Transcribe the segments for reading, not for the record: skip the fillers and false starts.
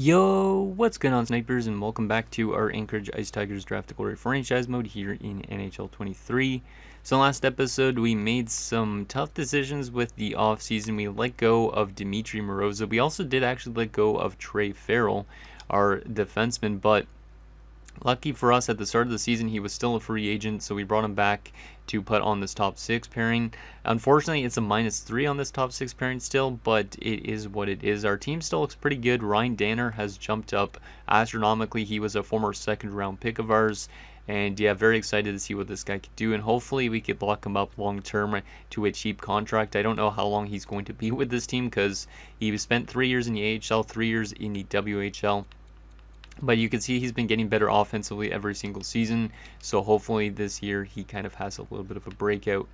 Yo, what's going on, snipers, and welcome back to our Anchorage Ice Tigers Draft to Glory franchise mode here in NHL 23. So last episode, we made some tough decisions with the offseason. We let go of Dmitry Moroza. We also did actually let go of Trey Farrell, our defenseman, but lucky for us, at the start of the season, he was still a free agent, so we brought him back to put on this top 6 pairing. Unfortunately, it's a -3 on this top 6 pairing still, but it is what it is. Our team still looks pretty good. Ryan Danner has jumped up astronomically. He was a former second-round pick of ours, and yeah, very excited to see what this guy could do, and hopefully we could lock him up long-term to a cheap contract. I don't know how long he's going to be with this team because he spent 3 years in the AHL, 3 years in the WHL. But you can see he's been getting better offensively every single season. So hopefully this year he kind of has a little bit of a breakout.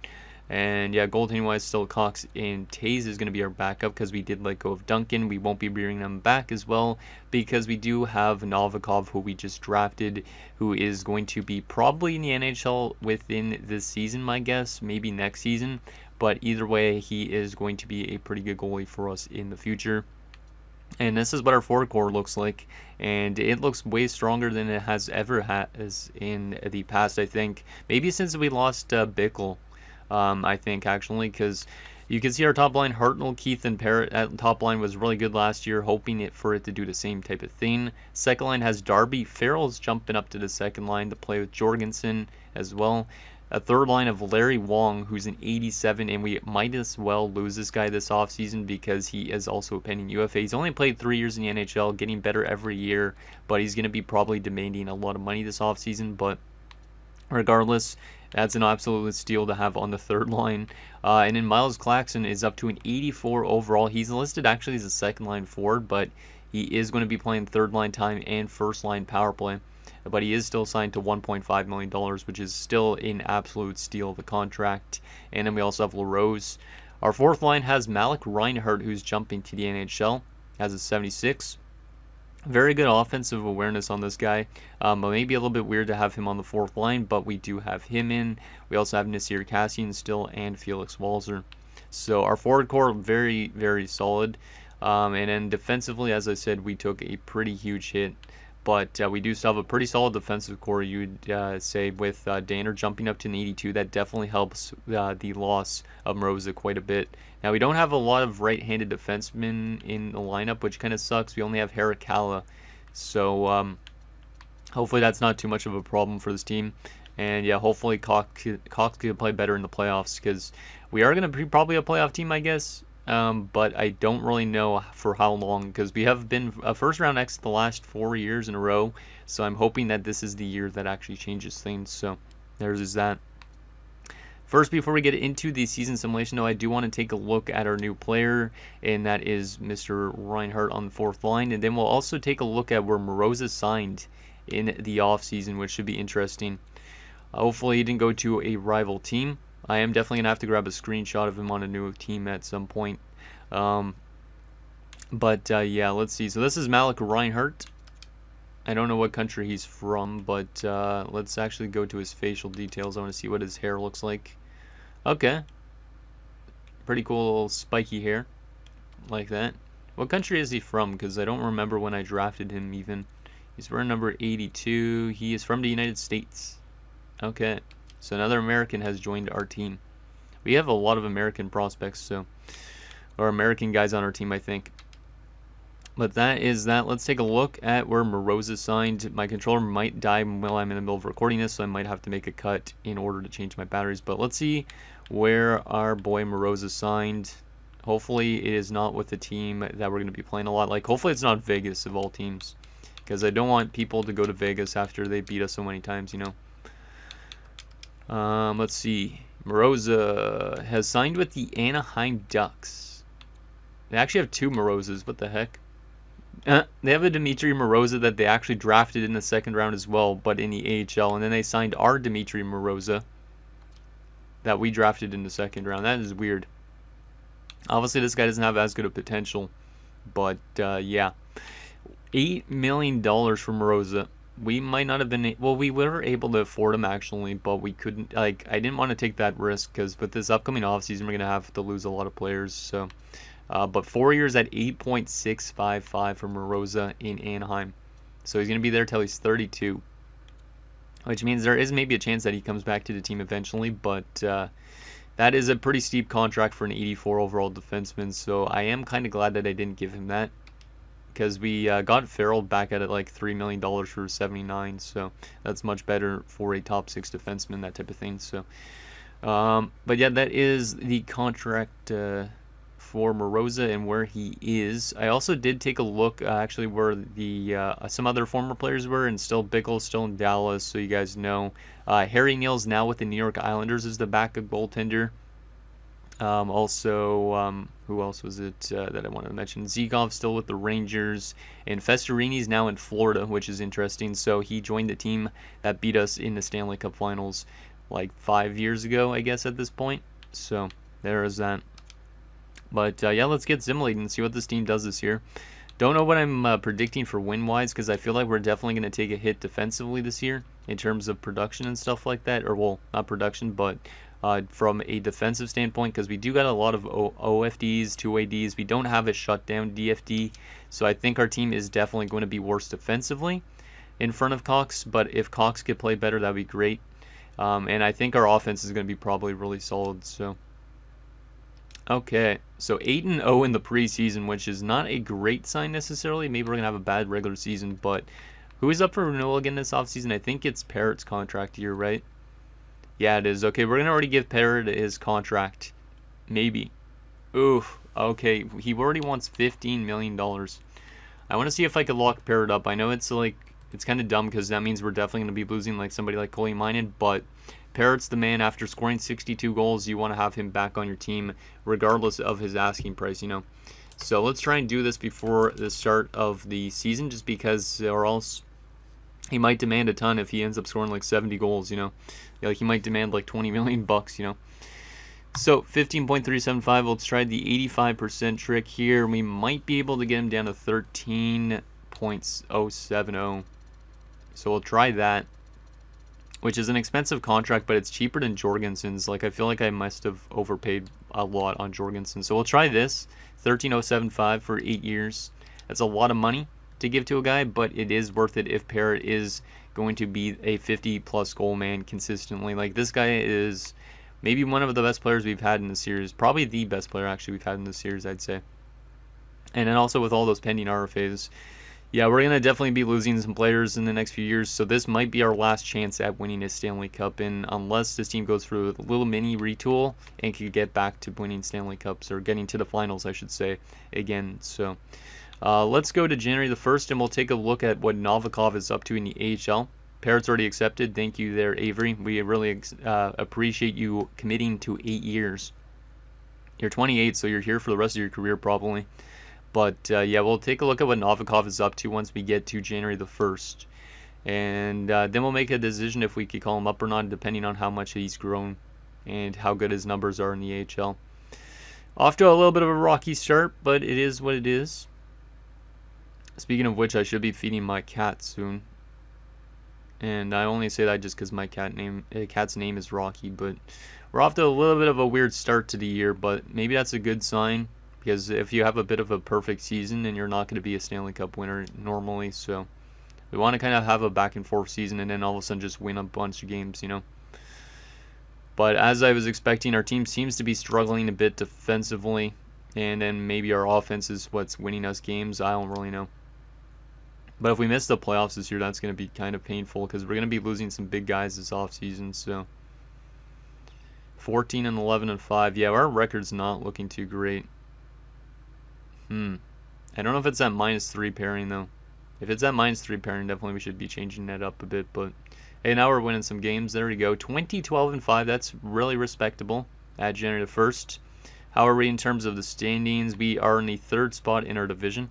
And yeah, goaltending wise, still Cox and Taze is going to be our backup because we did let go of Duncan. We won't be bringing them back as well because we do have Novikov, who we just drafted, who is going to be probably in the NHL within this season, my guess, maybe next season. But either way, he is going to be a pretty good goalie for us in the future. And this is what our forward core looks like, and it looks way stronger than it has ever has in the past. I think maybe since we lost Bickle, I think actually, because you can see our top line, Hartnell, Keith, and Parrott at top line was really good last year, hoping for it to do the same type of thing. Second line has Darby. Farrell's jumping up to the second line to play with Jorgensen as well. A third line of Larry Wong, who's an 87, and we might as well lose this guy this offseason because he is also a pending UFA. He's only played 3 years in the NHL, getting better every year, but he's going to be probably demanding a lot of money this offseason. But regardless, that's an absolute steal to have on the third line. And then Miles Claxton is up to an 84 overall. He's listed actually as a second line forward, but he is going to be playing third line time and first line power play. But he is still signed to $1.5 million, which is still an absolute steal of a contract. And then we also have LaRose. Our fourth line has Malik Reinhardt, who's jumping to the NHL, has a 76. Very good offensive awareness on this guy. But maybe a little bit weird to have him on the fourth line, but we do have him in. We also have Nasir Kassian still and Felix Walzer. So our forward core, very, very solid. And then defensively, as I said, we took a pretty huge hit. But we do still have a pretty solid defensive core, you'd say, with Danner jumping up to an 82. That definitely helps the loss of Moroza quite a bit. Now, we don't have a lot of right-handed defensemen in the lineup, which kind of sucks. We only have Harakala. So hopefully that's not too much of a problem for this team. And yeah, hopefully Cox can play better in the playoffs because we are going to be probably a playoff team, I guess. But I don't really know for how long because we have been a first round exit the last 4 years in a row. So I'm hoping that this is the year that actually changes things. So there's that. First, before we get into the season simulation, though, I do want to take a look at our new player, and that is Mr. Reinhardt on the fourth line. And then we'll also take a look at where Moroza signed in the offseason, which should be interesting. Hopefully he didn't go to a rival team. I am definitely going to have to grab a screenshot of him on a new team at some point. Yeah, let's see. So this is Malik Reinhardt. I don't know what country he's from, but let's actually go to his facial details. I want to see what his hair looks like. Okay. Pretty cool little spiky hair. Like that. What country is he from? Because I don't remember when I drafted him even. He's wearing number 82. He is from the United States. Okay. So another American has joined our team. We have a lot of American prospects, or American guys on our team, I think. But that is that. Let's take a look at where Moroza signed. My controller might die while I'm in the middle of recording this, so I might have to make a cut in order to change my batteries. But let's see where our boy Moroza signed. Hopefully it is not with the team that we're going to be playing a lot. Like, hopefully it's not Vegas of all teams. Because I don't want people to go to Vegas after they beat us so many times, you know. Let's see. Moroza has signed with the Anaheim Ducks. They actually have two Morozas. What the heck? They have a Dmitry Moroza that they actually drafted in the second round as well, but in the AHL. And then they signed our Dmitry Moroza that we drafted in the second round. That is weird. Obviously, this guy doesn't have as good a potential. But, yeah. $8 million for Moroza. We might not have been, well, we were able to afford him actually, but we couldn't, like, I didn't want to take that risk because with this upcoming offseason, we're going to have to lose a lot of players. So But 4 years at 8.655 for Moroza in Anaheim. So he's going to be there till he's 32. Which means there is maybe a chance that he comes back to the team eventually. But that is a pretty steep contract for an 84 overall defenseman. So I am kind of glad that I didn't give him that. Because we got Farrell back at like $3 million for 79. So that's much better for a top 6 defenseman, that type of thing. So, but yeah, that is the contract for Moroza and where he is. I also did take a look actually where the some other former players were, and still Bickle's still in Dallas, so you guys know. Harry Neal's now with the New York Islanders as the backup goaltender. Also, who else was it that I wanted to mention? Zegov's still with the Rangers, and Festorini's now in Florida, which is interesting. So he joined the team that beat us in the Stanley Cup Finals like 5 years ago, I guess, at this point. So there is that. But yeah, let's get simulated and see what this team does this year. Don't know what I'm predicting for win-wise, because I feel like we're definitely going to take a hit defensively this year in terms of production and stuff like that. Or, well, not production, but from a defensive standpoint, because we do got a lot of OFDs, 2ADs. We don't have a shutdown DFD, so I think our team is definitely going to be worse defensively in front of Cox. But if Cox could play better, that would be great. And I think our offense is going to be probably really solid, so... Okay, so 8-0 in the preseason, which is not a great sign necessarily. Maybe we're going to have a bad regular season, but who is up for renewal again this offseason? I think it's Parrott's contract year, right? Yeah, it is. Okay, we're going to already give Parrott his contract. Maybe. Oof. Okay, he already wants $15 million. I want to see if I could lock Parrott up. I know it's like, it's kind of dumb because that means we're definitely going to be losing like somebody like Coley Minen, but Parrott's the man. After scoring 62 goals, you want to have him back on your team regardless of his asking price, you know. So let's try and do this before the start of the season, just because, or else he might demand a ton if he ends up scoring like 70 goals, you know. Like he might demand like 20 million bucks, you know. So 15.375, let's try the 85% trick here. We might be able to get him down to 13.070. So we'll try that, which is an expensive contract, but it's cheaper than Jorgensen's. Like, I feel like I must have overpaid a lot on Jorgensen. So we'll try this, 13.075 for 8 years. That's a lot of money to give to a guy, but it is worth it if Parrott is going to be a 50-plus goal man consistently. Like, this guy is maybe one of the best players we've had in the series. Probably the best player, actually, we've had in the series, I'd say. And then also with all those pending RFAs. Yeah, we're going to definitely be losing some players in the next few years, so this might be our last chance at winning a Stanley Cup, and unless this team goes through a little mini retool and can get back to winning Stanley Cups, or getting to the finals, I should say, again. So let's go to January the 1st, and we'll take a look at what Novikov is up to in the AHL. Parrott's already accepted. Thank you there, Avery. We really appreciate you committing to 8 years. You're 28, so you're here for the rest of your career, probably. But, yeah, we'll take a look at what Novikov is up to once we get to January the 1st. And then we'll make a decision if we could call him up or not, depending on how much he's grown and how good his numbers are in the AHL. Off to a little bit of a rocky start, but it is what it is. Speaking of which, I should be feeding my cat soon. And I only say that just because my cat's name is Rocky. But we're off to a little bit of a weird start to the year, but maybe that's a good sign. Because if you have a bit of a perfect season, then you're not going to be a Stanley Cup winner normally. So we want to kind of have a back and forth season and then all of a sudden just win a bunch of games, you know. But as I was expecting, our team seems to be struggling a bit defensively. And then maybe our offense is what's winning us games. I don't really know. But if we miss the playoffs this year, that's going to be kind of painful because we're going to be losing some big guys this offseason. So 14-11-5. Yeah, our record's not looking too great. I don't know if it's that -3 pairing, though. If it's that -3 pairing, definitely we should be changing that up a bit. But, hey, now we're winning some games. There we go. 20-12-5. That's really respectable at January 1st. How are we in terms of the standings? We are in the 3rd spot in our division.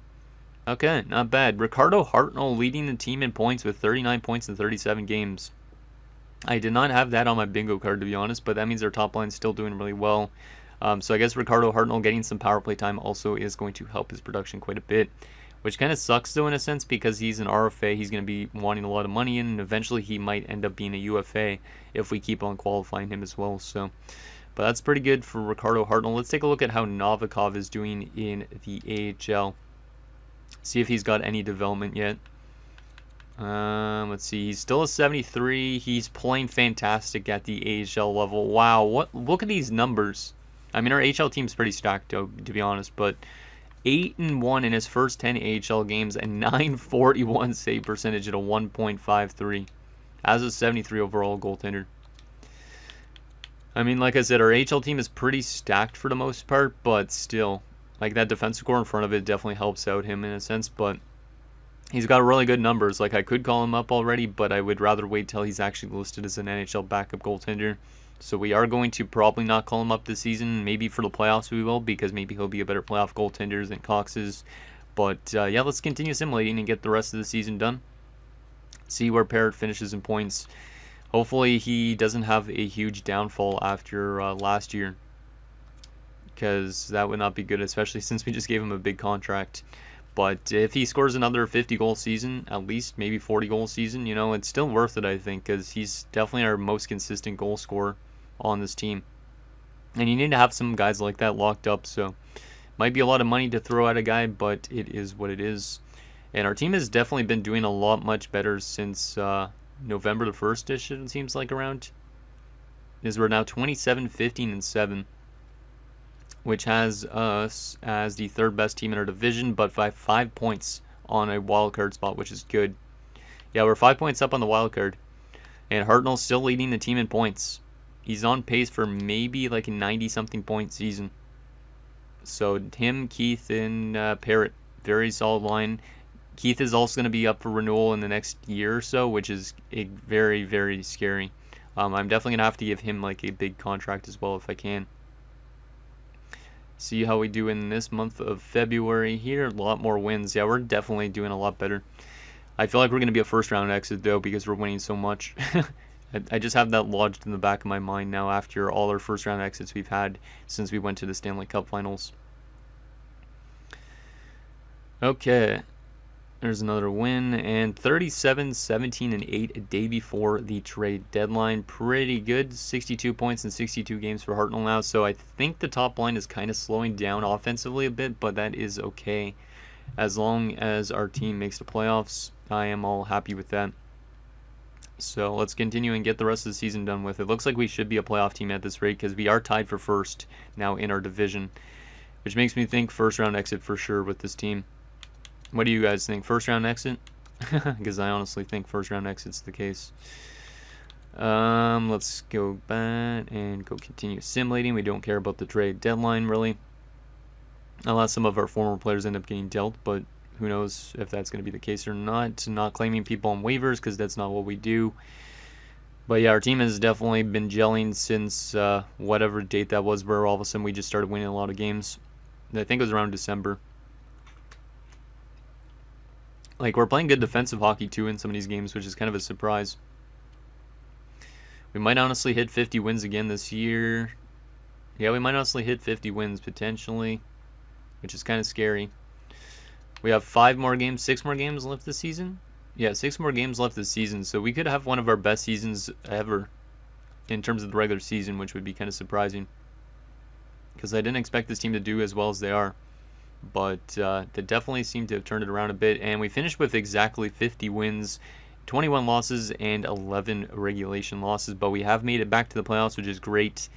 Okay, not bad. Ricardo Hartnell leading the team in points with 39 points in 37 games. I did not have that on my bingo card, to be honest, but that means our top line's still doing really well. So I guess Ricardo Hartnell getting some power play time also is going to help his production quite a bit, which kind of sucks though in a sense because he's an RFA. He's going to be wanting a lot of money in, and eventually he might end up being a UFA if we keep on qualifying him as well. So But that's pretty good for Ricardo Hartnell. Let's take a look at how Novikov is doing in the AHL. See if he's got any development yet. Let's see. He's still a 73. He's playing fantastic at the AHL level. Wow, look at these numbers. I mean, our AHL team's pretty stacked, to be honest, but 8-1 in his first 10 AHL games and 941 save percentage at a 1.53 as a 73 overall goaltender. I mean, like I said, our AHL team is pretty stacked for the most part, but still, like, that defensive core in front of it definitely helps out him in a sense, but he's got really good numbers. Like, I could call him up already, but I would rather wait till he's actually listed as an NHL backup goaltender. So we are going to probably not call him up this season. Maybe for the playoffs we will, because maybe he'll be a better playoff goaltender than Cox is. But yeah, let's continue simulating and get the rest of the season done. See where Parrott finishes in points. Hopefully he doesn't have a huge downfall after last year, because that would not be good, especially since we just gave him a big contract. But if he scores another 50-goal season, at least maybe 40-goal season, you know, it's still worth it, I think, because he's definitely our most consistent goal scorer on this team. And you need to have some guys like that locked up, so might be a lot of money to throw at a guy, but it is what it is. And our team has definitely been doing a lot much better since November the 1st-ish, it seems like, around. Is we're now 27, 15, and 7. Which has us as the third best team in our division, but by 5 points on a wild card spot, which is good. Yeah, we're 5 points up on the wild card, and Hartnell's still leading the team in points. He's on pace for maybe like a 90-something point season. So him, Keith, and Parrott, very solid line. Keith is also going to be up for renewal in the next year or so, which is very, very scary. I'm definitely going to have to give him like a big contract as well if I can. See how we do in this month of February here. A lot more wins. Yeah, we're definitely doing a lot better. I feel like we're going to be a first-round exit, though, because we're winning so much. I just have that lodged in the back of my mind now after all our first-round exits we've had since we went to the Stanley Cup Finals. Okay. There's another win, and 37, 17, and 8 a day before the trade deadline. Pretty good. 62 points in 62 games for Hartnell now, so I think the top line is kind of slowing down offensively a bit, but that is okay. As long as our team makes the playoffs, I am all happy with that. So let's continue and get the rest of the season done with. It looks like we should be a playoff team at this rate, because we are tied for first now in our division, which makes me think first-round exit for sure with this team. What do you guys think? First round exit? Because I honestly think first round exit's the case. Let's go back and go continue simulating. We don't care about the trade deadline really, unless some of our former players end up getting dealt, but who knows if that's going to be the case or not. Not claiming people on waivers, because that's not what we do. But yeah, our team has definitely been gelling since whatever date that was, where all of a sudden we just started winning a lot of games. I think it was around December. Like, we're playing good defensive hockey, too, in some of these games, which is kind of a surprise. We might honestly hit 50 wins again this year. Yeah, we might honestly hit 50 wins, potentially, which is kind of scary. We have 6 more games left this season? Yeah, 6 more games left this season, so we could have one of our best seasons ever in terms of the regular season, which would be kind of surprising. Because I didn't expect this team to do as well as they are. But they definitely seem to have turned it around a bit, and we finished with exactly 50 wins, 21 losses, and 11 regulation losses, but we have made it back to the playoffs, which is great.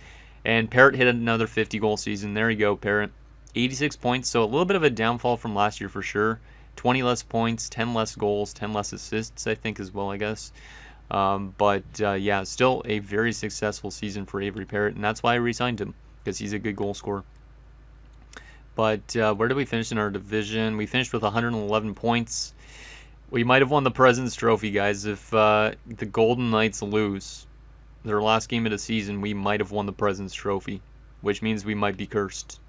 And Parrott hit another 50-goal season. There you go, Parrott. 86 points, so a little bit of a downfall from last year for sure. 20 less points, 10 less goals, 10 less assists, I think, as well, I guess. Yeah, still a very successful season for Avery Parrott, and that's why I re-signed him, because he's a good goal scorer. But where did we finish in our division? We finished with 111 points. We might have won the President's Trophy, guys. If the Golden Knights lose their last game of the season, we might have won the President's Trophy, which means we might be cursed.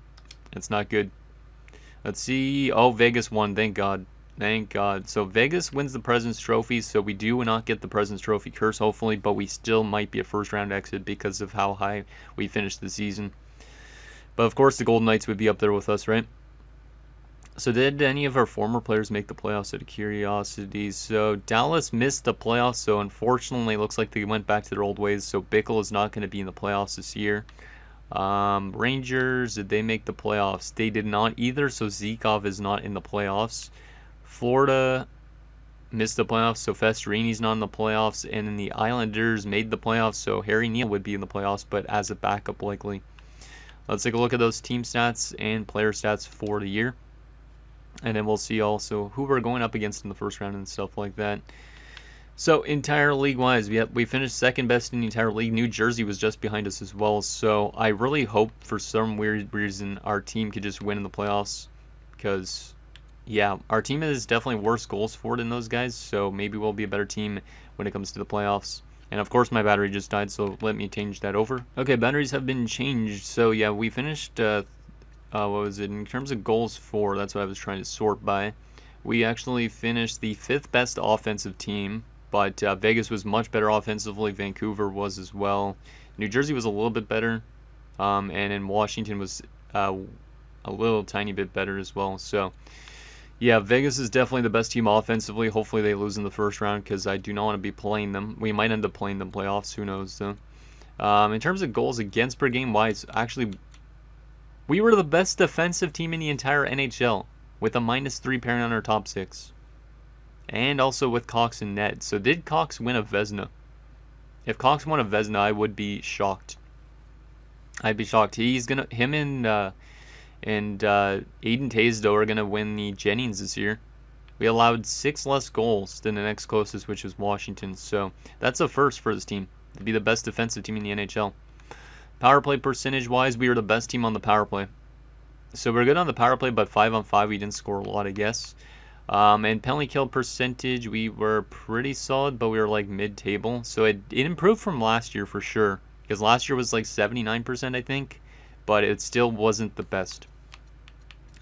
It's not good. Let's see. Oh, Vegas won. Thank God. Thank God. So Vegas wins the President's Trophy, so we do not get the President's Trophy curse, hopefully, but we still might be a first-round exit because of how high we finished the season. But of course the Golden Knights would be up there with us, right? So did any of our former players make the playoffs out of curiosity? So Dallas missed the playoffs, so unfortunately it looks like they went back to their old ways. So Bickle is not going to be in the playoffs this year. Rangers, did they make the playoffs? They did not either, so Zikov is not in the playoffs. Florida missed the playoffs, so Festorini's not in the playoffs. And then the Islanders made the playoffs, so Harry Neal would be in the playoffs, but as a backup likely. Let's take a look at those team stats and player stats for the year. And then we'll see also who we're going up against in the first round and stuff like that. So entire league-wise, we finished second best in the entire league. New Jersey was just behind us as well. So I really hope for some weird reason our team could just win in the playoffs. Because, yeah, our team is definitely worse goals for than those guys. So maybe we'll be a better team when it comes to the playoffs. And of course my battery just died, so let me change that over. Okay, batteries have been changed. So yeah, we finished, what was it? In terms of goals for, that's what I was trying to sort by. We actually finished the 5th best offensive team. But Vegas was much better offensively. Vancouver was as well. New Jersey was a little bit better. And then Washington was a little tiny bit better as well. So, yeah, Vegas is definitely the best team offensively. Hopefully they lose in the first round because I do not want to be playing them. We might end up playing them playoffs. Who knows, though. In terms of goals against per game wise, actually, we were the best defensive team in the entire NHL with a -3 pairing on our top 6. And also with Cox and Ned. So did Cox win a Vezina? If Cox won a Vezina, I would be shocked. I'd be shocked. Him and Aiden Taysdo are gonna win the Jennings this year. We allowed 6 less goals than the next closest, which is Washington. So that's a first for this team to be the best defensive team in the NHL. Power play percentage wise, we were the best team on the power play. So we're good on the power play, but 5-on-5 we didn't score a lot, I guess. And penalty kill percentage, we were pretty solid, but we were like mid-table. So it improved from last year for sure. Because last year was like 79%, I think. But it still wasn't the best.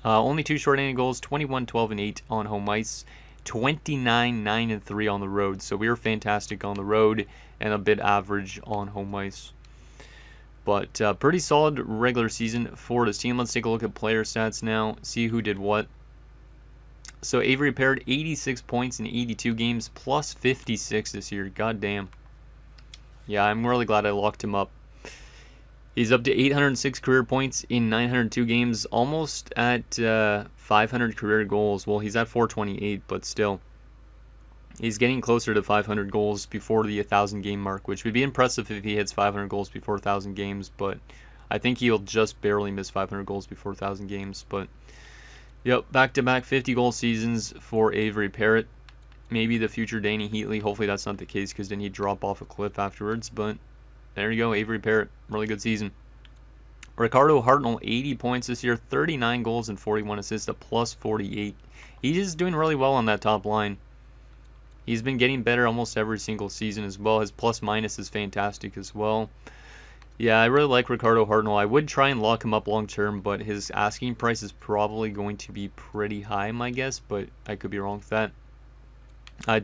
Only 2 short-handed goals, 21, 12, and 8 on home ice. 29, 9, and 3 on the road. So we were fantastic on the road and a bit average on home ice. But pretty solid regular season for this team. Let's take a look at player stats now. See who did what. So Avery Parrott, 86 points in 82 games, plus 56 this year. God damn. Yeah, I'm really glad I locked him up. He's up to 806 career points in 902 games, almost at 500 career goals. Well, he's at 428, but still. He's getting closer to 500 goals before the 1,000 game mark, which would be impressive if he hits 500 goals before 1,000 games, but I think he'll just barely miss 500 goals before 1,000 games, but... Yep, back-to-back 50-goal seasons for Avery Parrott. Maybe the future Danny Heatley. Hopefully that's not the case because then he'd drop off a cliff afterwards. But there you go, Avery Parrott. Really good season. Ricardo Hartnell, 80 points this year, 39 goals and 41 assists, a plus 48. He's just doing really well on that top line. He's been getting better almost every single season as well. His plus-minus is fantastic as well. Yeah, I really like Ricardo Hartnell. I would try and lock him up long term, but his asking price is probably going to be pretty high, my guess, but I could be wrong with that.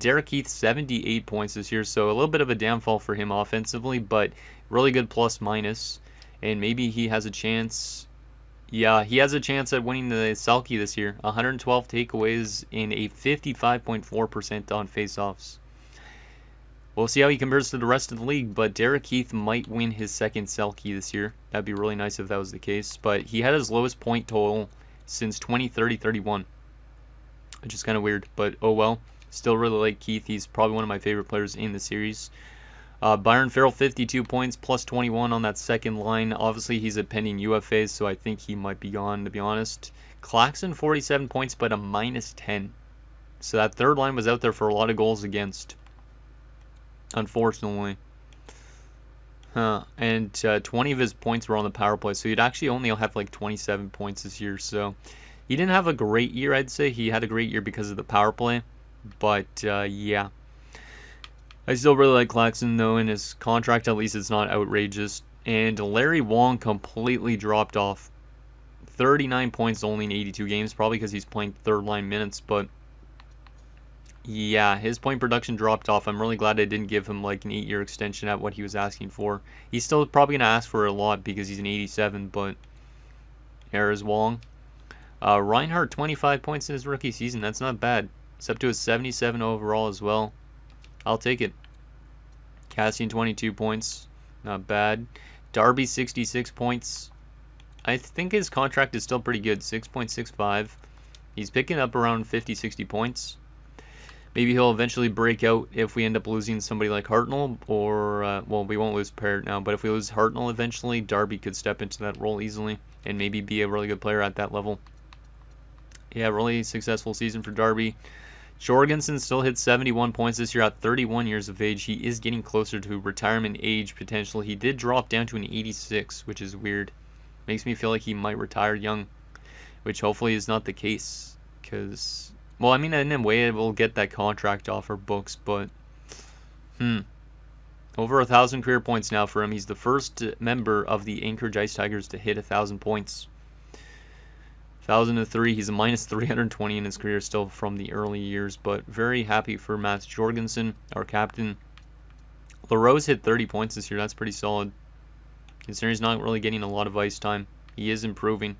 Derek Heath, 78 points this year, so a little bit of a downfall for him offensively, but really good plus-minus, and maybe he has a chance. Yeah, he has a chance at winning the Selke this year. 112 takeaways and a 55.4% on faceoffs. We'll see how he compares to the rest of the league, but Derek Heath might win his second Selke this year. That'd be really nice if that was the case. But he had his lowest point total since 2030-31, which is kind of weird, but oh well. Still really like Keith. He's probably one of my favorite players in the series. Byron Farrell, 52 points, plus 21 on that second line. Obviously, he's a pending UFA, so I think he might be gone, to be honest. Claxton, 47 points, but a -10. So that third line was out there for a lot of goals against. Unfortunately. And 20 of his points were on the power play, so he'd actually only have like 27 points this year. So he didn't have a great year, I'd say. He had a great year because of the power play. But yeah. I still really like Claxton, though, and his contract, at least, it's not outrageous. And Larry Wong completely dropped off. 39 points only in 82 games, probably because he's playing third-line minutes, but yeah, his point production dropped off. I'm really glad I didn't give him like an 8-year extension at what he was asking for. He's still probably going to ask for a lot because he's an 87, but there's Wong. Reinhardt, 25 points in his rookie season. That's not bad. It's up to a 77 overall as well. I'll take it. Cassian, 22 points. Not bad. Darby, 66 points. I think his contract is still pretty good, 6.65. He's picking up around 50, 60 points. Maybe he'll eventually break out if we end up losing somebody like Hartnell, or, well, we won't lose Parrott now, but if we lose Hartnell eventually, Darby could step into that role easily and maybe be a really good player at that level. Yeah, really successful season for Darby. Jorgensen still hit 71 points this year at 31 years of age. He is getting closer to retirement age potential. He did drop down to an 86, which is weird. Makes me feel like he might retire young, which hopefully is not the case. Because, well, I mean, in a way, we'll get that contract off our books, but, over 1,000 career points now for him. He's the first member of the Anchorage Ice Tigers to hit 1,000 points. 1,003. He's a minus 320 in his career still from the early years, but very happy for Mats Jorgensen, our captain. LaRose hit 30 points this year. That's pretty solid, considering he's not really getting a lot of ice time. He is improving.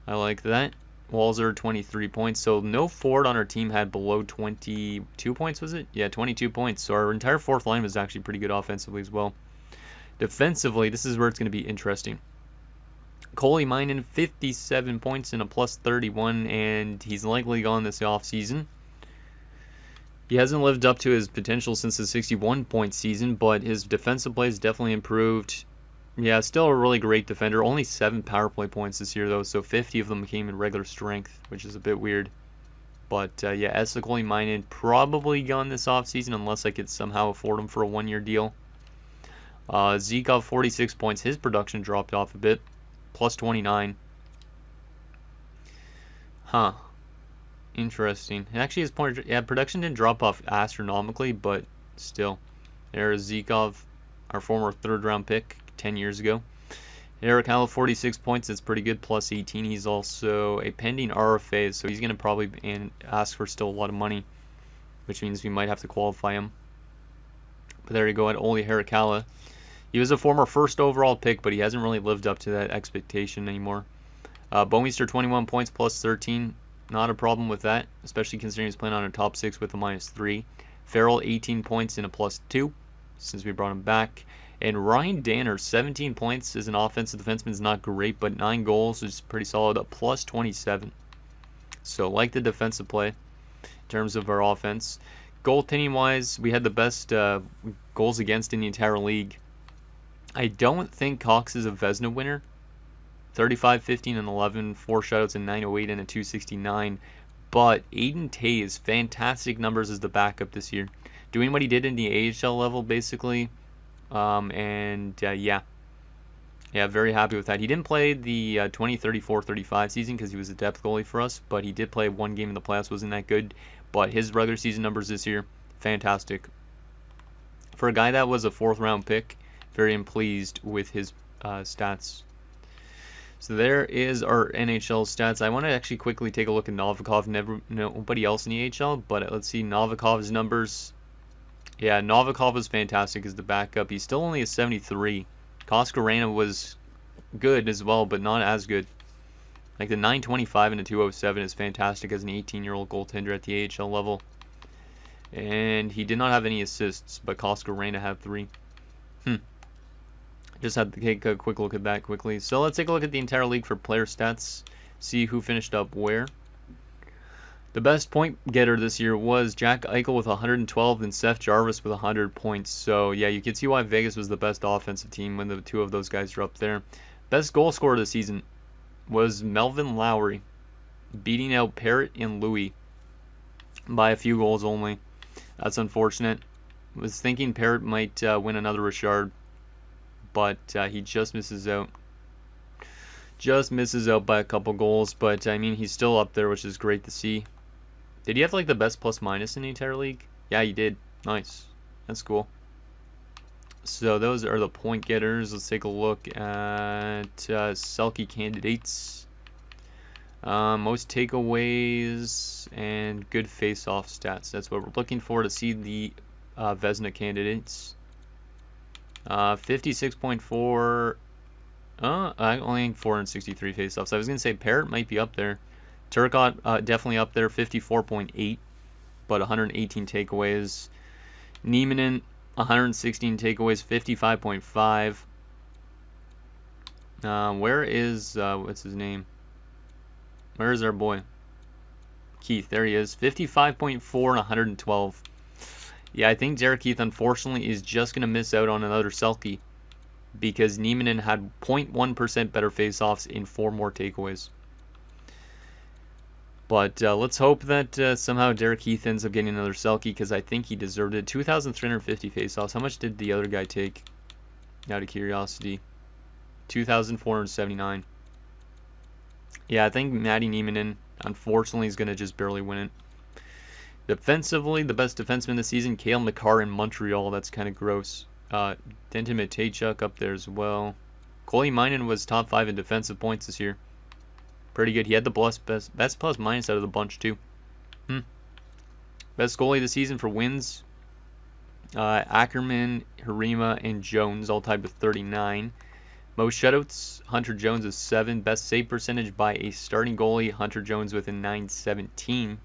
I like that. Walzer, 23 points. So no forward on our team had below 22 points, was it? Yeah, 22 points. So our entire fourth line was actually pretty good offensively as well. Defensively, this is where it's going to be interesting. Coley Minen, 57 points and a plus 31, and he's likely gone this offseason. He hasn't lived up to his potential since his 61-point season, but his defensive play has definitely improved. Yeah, still a really great defender. Only 7 power play points this year, though, so 50 of them came in regular strength, which is a bit weird. But, yeah, Esa Coley Minen probably gone this offseason unless I could somehow afford him for a one-year deal. Zikov, 46 points. His production dropped off a bit. Plus 29. Huh. Interesting. And actually, his point, yeah, production didn't drop off astronomically, but still. There's Zikov, our former third-round pick 10 years ago. Eric Hallow, 46 points. That's pretty good. Plus 18. He's also a pending RFA, so he's going to probably ask for still a lot of money, which means we might have to qualify him. But there you go at Olli Herikala. He was a former first overall pick, but he hasn't really lived up to that expectation anymore. Bouwmeester, 21 points, plus 13. Not a problem with that, especially considering he's playing on a top 6 with a minus 3. Farrell, 18 points and a plus 2, since we brought him back. And Ryan Danner, 17 points as an offensive defenseman is not great, but 9 goals is pretty solid, a plus 27. So, like the defensive play in terms of our offense. Goaltending-wise, we had the best goals against in the entire league. I don't think Cox is a Vezina winner. 35, 15, and 11, 4 shutouts, and 908 and a 269. But Aiden Tays, fantastic numbers as the backup this year. Doing what he did in the AHL level, basically. Yeah, very happy with that. He didn't play the 20-34-35 season because he was a depth goalie for us, but he did play one game in the playoffs, wasn't that good. But his regular season numbers this year, fantastic. For a guy that was a 4th-round pick, very pleased with his stats. So there is our NHL stats. I want to actually quickly take a look at Novikov. Nobody else in the AHL, but let's see Novikov's numbers. Yeah, Novikov was fantastic as the backup. He's still only a 73. Koskinen was good as well, but not as good. Like the 925 and a 207 is fantastic as an 18-year-old goaltender at the AHL level. And he did not have any assists, but Koskinen had 3. Just had to take a quick look at that quickly. So let's take a look at the entire league for player stats. See who finished up where. The best point getter this year was Jack Eichel with 112 and Seth Jarvis with 100 points. So yeah, you can see why Vegas was the best offensive team when the 2 of those guys are up there. Best goal scorer this season was Melvin Lowry, beating out Parrott and Louis by a few goals only. That's unfortunate. Was thinking Parrott might win another Richard, but he just misses out. Just misses out by a couple goals, but I mean, he's still up there, which is great to see. Did he have like the best plus minus in the entire league? Yeah, he did. Nice. That's cool. So those are the point getters. Let's take a look at Selke candidates. Most takeaways and good face-off stats. That's what we're looking for to see the Vezina candidates. 56.4. I only 463 face-offs. I was gonna say Parrott might be up there. Turcotte definitely up there, 54.8, but 118 takeaways. Nieminen, 116 takeaways, 55.5. Where is, what's his name? Where is our boy? Keith, there he is. 55.4 and 112. Yeah, I think Derek Keith, unfortunately, is just going to miss out on another Selkie because Nieminen had 0.1% better faceoffs in 4 more takeaways. But let's hope that somehow Derek Keith ends up getting another Selkie because I think he deserved it. 2,350 faceoffs. How much did the other guy take? Out of curiosity. 2,479. Yeah, I think Matty Nieminen, unfortunately, is going to just barely win it. Defensively, the best defenseman this season, Cale Makar in Montreal. That's kind of gross. Denton Matejchuk up there as well. Coley Minen was top 5 in defensive points this year. Pretty good. He had the best plus minus out of the bunch, too. Best goalie this season for wins. Ackerman, Harima, and Jones all tied with 39. Most shutouts, Hunter Jones is 7. Best save percentage by a starting goalie, Hunter Jones with a 917.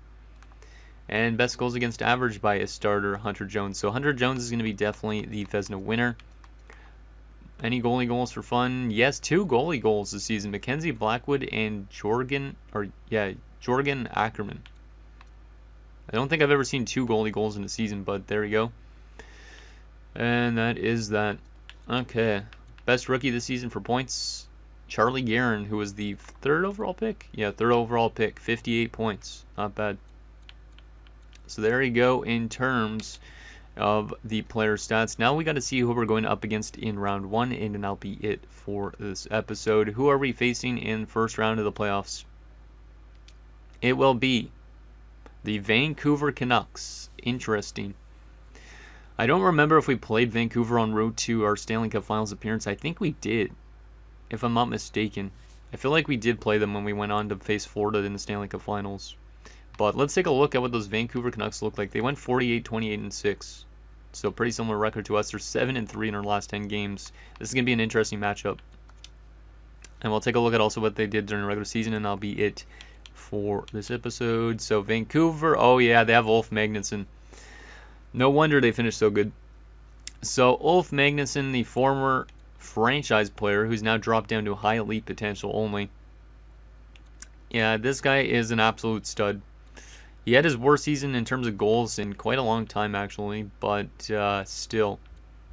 And best goals against average by a starter, Hunter Jones. So Hunter Jones is going to be definitely the Vezina winner. Any goalie goals for fun? Yes, 2 goalie goals this season. Mackenzie Blackwood and Jorgen Ackerman. I don't think I've ever seen 2 goalie goals in a season, but there you go. And that is that. Okay. Best rookie this season for points, Charlie Guerin, who was the 3rd overall pick. Yeah, 3rd overall pick, 58 points. Not bad. So there you go in terms of the player stats. Now we got to see who we're going up against in round 1, and that'll be it for this episode. Who are we facing in first round of the playoffs? It will be the Vancouver Canucks. Interesting. I don't remember if we played Vancouver en route to our Stanley Cup Finals appearance. I think we did, if I'm not mistaken. I feel like we did play them when we went on to face Florida in the Stanley Cup Finals. But let's take a look at what those Vancouver Canucks look like. They went 48, 28, and 6. So pretty similar record to us. They're 7 and 3 in our last 10 games. This is going to be an interesting matchup. And we'll take a look at also what they did during the regular season, and that'll be it for this episode. So Vancouver, oh yeah, they have Ulf Magnusson. No wonder they finished so good. So Ulf Magnusson, the former franchise player who's now dropped down to high elite potential only. Yeah, this guy is an absolute stud. He had his worst season in terms of goals in quite a long time, actually, but still.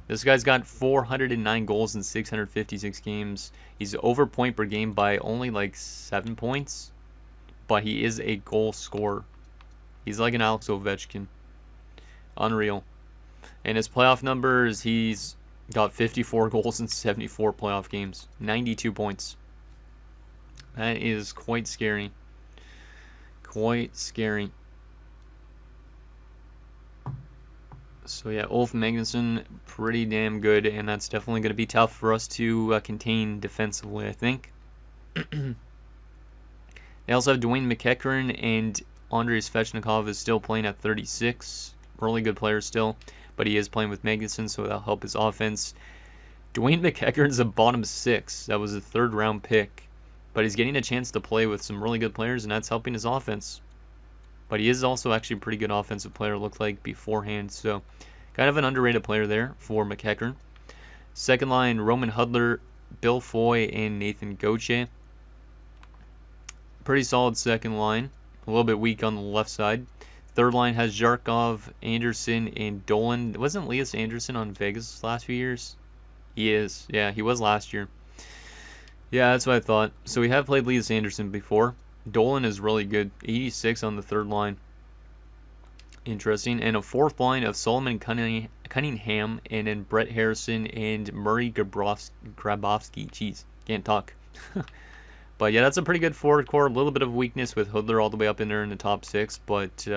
This guy's got 409 goals in 656 games. He's over point per game by only like 7 points, but he is a goal scorer. He's like an Alex Ovechkin. Unreal. And his playoff numbers, he's got 54 goals in 74 playoff games. 92 points. That is quite scary. Quite scary. So yeah, Ulf Magnusson, pretty damn good, and that's definitely going to be tough for us to contain defensively, I think. They also have Dwayne McEachern, and Andrei Svechnikov is still playing at 36. Really good player still, but he is playing with Magnusson, so that'll help his offense. Dwayne McEachern's a bottom 6. That was a 3rd round pick, but he's getting a chance to play with some really good players, and that's helping his offense. But he is also actually a pretty good offensive player, looked like beforehand. So kind of an underrated player there for McEachern. Second line, Roman Hudler, Bill Foy, and Nathan Gauthier. Pretty solid second line. A little bit weak on the left side. Third line has Zharkov, Anderson, and Dolan. Wasn't Elias Anderson on Vegas last few years? He is. Yeah, he was last year. Yeah, that's what I thought. So we have played Elias Anderson before. Dolan is really good. 86 on the third line. Interesting. And a fourth line of Solomon Cunningham, and then Brett Harrison and Murray Grabowski. Jeez, can't talk. But yeah, that's a pretty good forward core. A little bit of weakness with Hudler all the way up in there in the top 6. But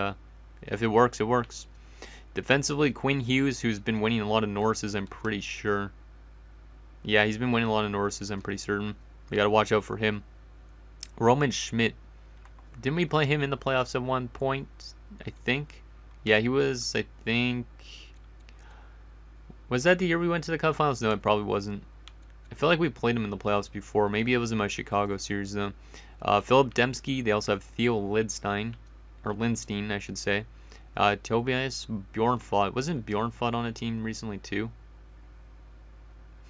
if it works, it works. Defensively, Quinn Hughes, who's been winning a lot of Norrises, I'm pretty sure. Yeah, he's been winning a lot of Norrises, I'm pretty certain. We got to watch out for him. Roman Schmidt. Didn't we play him in the playoffs at one point? I think. Yeah, he was, I think. Was that the year we went to the Cup Finals? No, it probably wasn't. I feel like we played him in the playoffs before. Maybe it was in my Chicago series, though. Philip Dembski. They also have Theo Lindstein. Or Lindstein, I should say. Tobias Bjornfot. Wasn't Bjornfot on a team recently, too?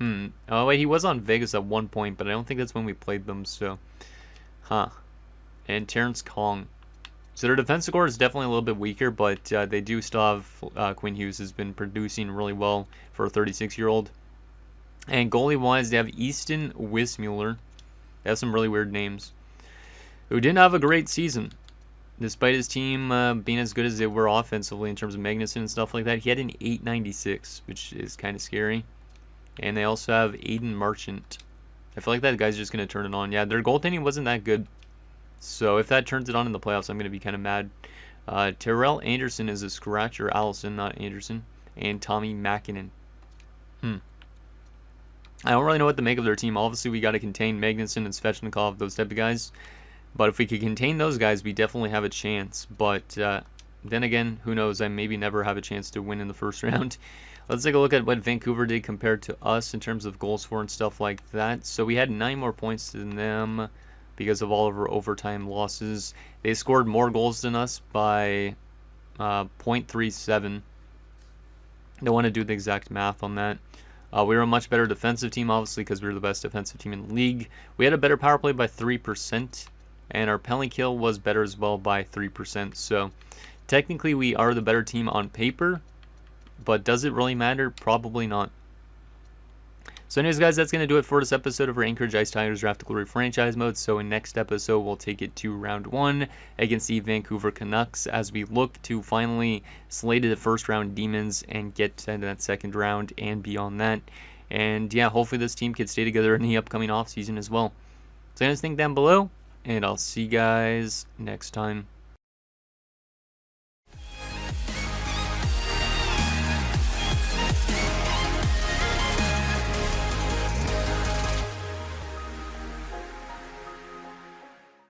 Oh, wait, he was on Vegas at one point, but I don't think that's when we played them, so. Huh. And Terrence Kong. So their defense score is definitely a little bit weaker, but they do still have Quinn Hughes has been producing really well for a 36-year-old. And goalie-wise, they have Easton Wismuller. They have some really weird names. Who didn't have a great season. Despite his team being as good as they were offensively in terms of Magnuson and stuff like that, he had an 896, which is kind of scary. And they also have Aiden Marchant. I feel like that guy's just going to turn it on. Yeah, their goaltending wasn't that good. So if that turns it on in the playoffs, I'm going to be kind of mad. Terrell Anderson is a scratcher. Allison, not Anderson. And Tommy Makinen. I don't really know what to make of their team. Obviously, we got to contain Magnuson and Svechnikov, those type of guys. But if we could contain those guys, we definitely have a chance. But then again, who knows? I maybe never have a chance to win in the first round. Let's take a look at what Vancouver did compared to us in terms of goals for and stuff like that. So we had 9 more points than them because of all of our overtime losses. They scored more goals than us by 0.37. Don't want to do the exact math on that. We were a much better defensive team, obviously, because we were the best defensive team in the league. We had a better power play by 3%. And our penalty kill was better as well by 3%. So technically we are the better team on paper. But does it really matter? Probably not. So anyways, guys, that's going to do it for this episode of our Anchorage Ice Tigers Draft Glory franchise mode. So in next episode, we'll take it to round 1 against the Vancouver Canucks as we look to finally slay the first round Demons and get to that second round and beyond that. And yeah, hopefully this team can stay together in the upcoming offseason as well. So anyways, think down below. And I'll see you guys next time.